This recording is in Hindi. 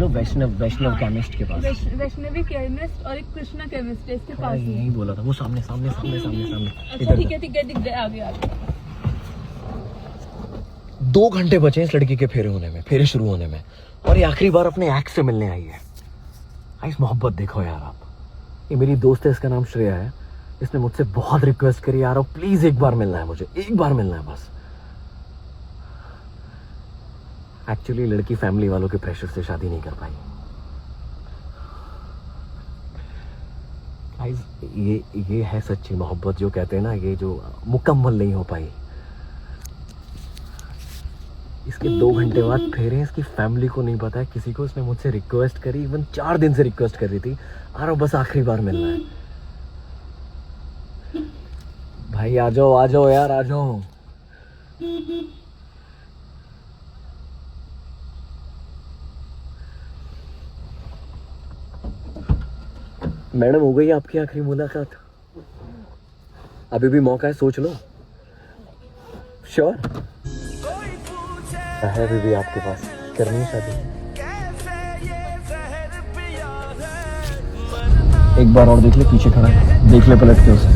बोलो वैष्णव केमिस्ट के पास। वैष्णवी केमिस्ट और एक कृष्णा केमिस्ट है इसके पास। यही बोला था वो, सामने। अच्छा ठीक है दिख गया आगे। 2 घंटे बचे इस लड़की के फेरे शुरू होने में, और ये आखिरी बार अपने एक्स से मिलने आई है। इस मोहब्बत देखो यार आप। ये मेरी दोस्त है, इसका नाम श्रेया है। इसने मुझसे बहुत रिक्वेस्ट करी यार, प्लीज एक बार मिलना है मुझे, एक बार मिलना है बस। एक्चुअली लड़की फैमिली वालों के प्रेशर से शादी नहीं कर पाई। ये है सच्ची मोहब्बत, जो कहते हैं ना, ये जो मुकम्मल नहीं हो पाई। इसके 2 घंटे बाद फेरे, इसकी फैमिली को नहीं पता है, किसी को। इसने मुझसे रिक्वेस्ट करी, इवन 4 दिन से रिक्वेस्ट कर रही थी, आ रहा बस आखिरी बार मिलना है। भाई आ जाओ यार, आ जाओ। मैडम हो गई आपकी आखिरी मुलाकात? अभी भी मौका है, सोच लो। श्योर है अभी भी आपके पास, करनी है शादी? एक बार और देख ले, पीछे खड़ा है, देख ले पलट के उसे।